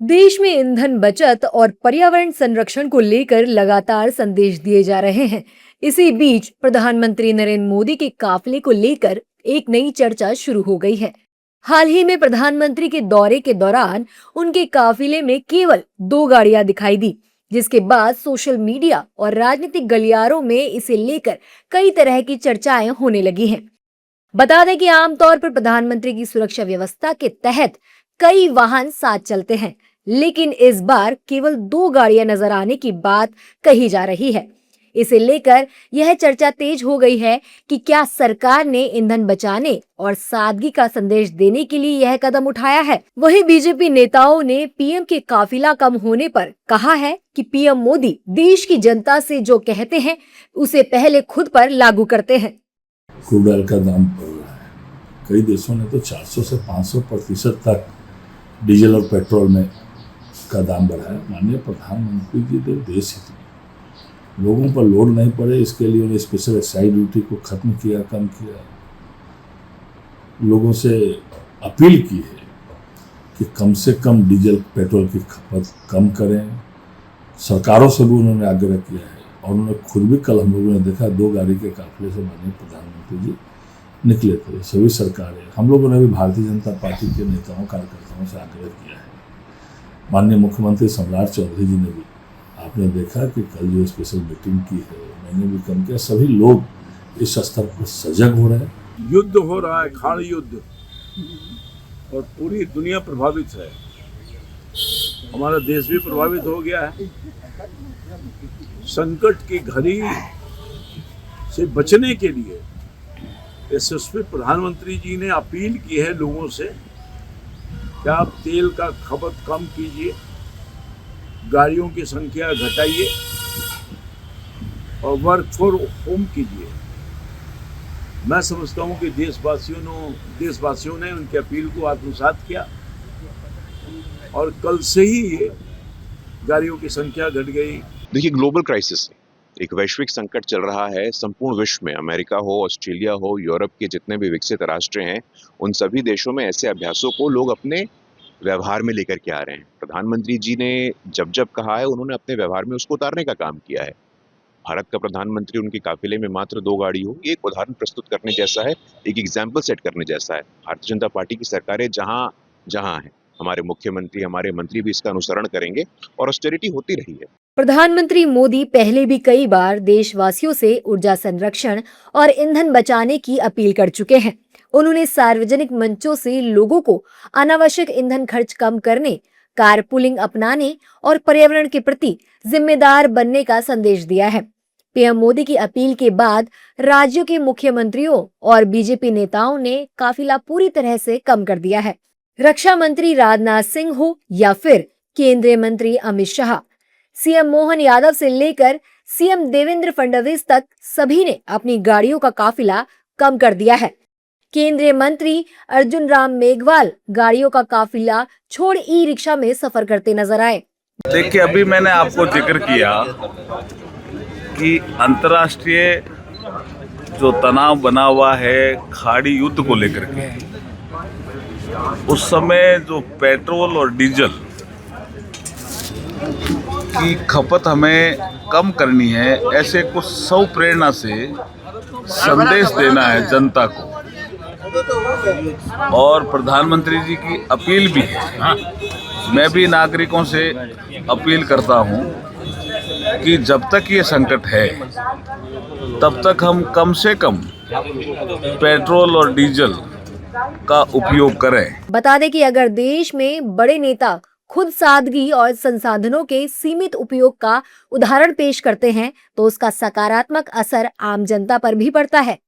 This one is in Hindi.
देश में ईंधन बचत और पर्यावरण संरक्षण को लेकर लगातार संदेश दिए जा रहे हैं। इसी बीच प्रधानमंत्री नरेंद्र मोदी के काफिले को लेकर एक नई चर्चा शुरू हो गई है। हाल ही में प्रधानमंत्री के दौरे के दौरान उनके काफिले में केवल 2 गाड़ियां दिखाई दी, जिसके बाद सोशल मीडिया और राजनीतिक गलियारों में इसे लेकर कई तरह की चर्चाएं होने लगी हैं। बता दें कि आमतौर पर प्रधानमंत्री की सुरक्षा व्यवस्था के तहत कई वाहन साथ चलते हैं, लेकिन इस बार केवल 2 गाड़ियां नजर आने की बात कही जा रही है। इसे लेकर यह चर्चा तेज हो गई है कि क्या सरकार ने ईंधन बचाने और सादगी का संदेश देने के लिए यह कदम उठाया है। वहीं बीजेपी नेताओं ने पीएम के काफिला कम होने पर कहा है कि पीएम मोदी देश की जनता से जो कहते हैं उसे पहले खुद पर लागू करते हैं। क्रूड ऑयल का दाम बढ़ रहा है। कई देशों ने तो 400 से 500% तक डीजल और पेट्रोल में का दाम बढ़ाया। माननीय प्रधानमंत्री जी ने देश हित में लोगों पर लोड नहीं पड़े, इसके लिए उन्हें स्पेशल एक्साइज ड्यूटी को खत्म किया, कम किया। लोगों से अपील की है कि कम से कम डीजल पेट्रोल की खपत कम करें। सरकारों से भी उन्होंने आग्रह किया है और उन्होंने खुद भी, कल हम लोगों ने देखा, 2 गाड़ी के काफिले से माननीय प्रधानमंत्री जी निकले थे। सभी सरकारें, हम लोगों ने भी भारतीय जनता पार्टी के नेताओं कार्यकर्ताओं से आग्रह किया है। माननीय मुख्यमंत्री सम्राट चौधरी जी ने भी, आपने देखा कि कल जो स्पेशल मीटिंग की है, मैंने भी कम किया। सभी लोग इस स्तर पर सजग हो रहे हैं। युद्ध हो रहा है, खाड़ी युद्ध, और पूरी दुनिया प्रभावित है। हमारा देश भी प्रभावित हो गया है। संकट की घड़ी से बचने के लिए यशस्वी प्रधानमंत्री जी ने अपील की है लोगों से कि आप तेल का खपत कम कीजिए, गाड़ियों की संख्या घटाइए और वर्क फ्रॉम होम कीजिए। मैं समझता हूं कि देशवासियों ने उनकी अपील को आत्मसात किया और कल से ही गाड़ियों की संख्या घट गई। देखिए, ग्लोबल क्राइसिस, एक वैश्विक संकट चल रहा है संपूर्ण विश्व में। अमेरिका हो, ऑस्ट्रेलिया हो, यूरोप के जितने भी विकसित राष्ट्र हैं, उन सभी देशों में ऐसे अभ्यासों को लोग अपने व्यवहार में लेकर के आ रहे हैं। प्रधानमंत्री जी ने जब जब कहा है, उन्होंने अपने व्यवहार में उसको उतारने का काम किया है। भारत का प्रधानमंत्री उनके काफिले में मात्र 2 गाड़ी हो, एक उदाहरण प्रस्तुत करने जैसा है, एक एग्जाम्पल सेट करने जैसा है। भारतीय जनता पार्टी की सरकारें जहां जहां है, हमारे मुख्यमंत्री, हमारे मंत्री भी इसका अनुसरण करेंगे और ऑस्टेरिटी होती रही है। प्रधानमंत्री मोदी पहले भी कई बार देशवासियों से ऊर्जा संरक्षण और ईंधन बचाने की अपील कर चुके हैं। उन्होंने सार्वजनिक मंचों से लोगों को अनावश्यक ईंधन खर्च कम करने, कारपूलिंग अपनाने और पर्यावरण के प्रति जिम्मेदार बनने का संदेश दिया है। पीएम मोदी की अपील के बाद राज्यों के मुख्यमंत्रियों और बीजेपी नेताओं ने काफिला पूरी तरह से कम कर दिया है। रक्षा मंत्री राजनाथ सिंह हो या फिर केंद्रीय मंत्री अमित शाह, सीएम मोहन यादव से लेकर सीएम देवेंद्र फडणवीस तक सभी ने अपनी गाड़ियों का काफिला कम कर दिया है। केंद्रीय मंत्री अर्जुन राम मेघवाल गाड़ियों का काफिला छोड़ ई रिक्शा में सफर करते नजर आए। देखिए, अभी मैंने आपको जिक्र किया कि अंतर्राष्ट्रीय जो तनाव बना हुआ है खाड़ी युद्ध को लेकर के, उस समय जो पेट्रोल और डीजल की खपत हमें कम करनी है, ऐसे कुछ सौ प्रेरणा से संदेश देना है जनता को। और प्रधानमंत्री जी की अपील भी है। मैं भी नागरिकों से अपील करता हूं कि जब तक ये संकट है, तब तक हम कम से कम पेट्रोल और डीजल का उपयोग करें। बता दें कि अगर देश में बड़े नेता खुद सादगी और संसाधनों के सीमित उपयोग का उदाहरण पेश करते हैं, तो उसका सकारात्मक असर आम जनता पर भी पड़ता है।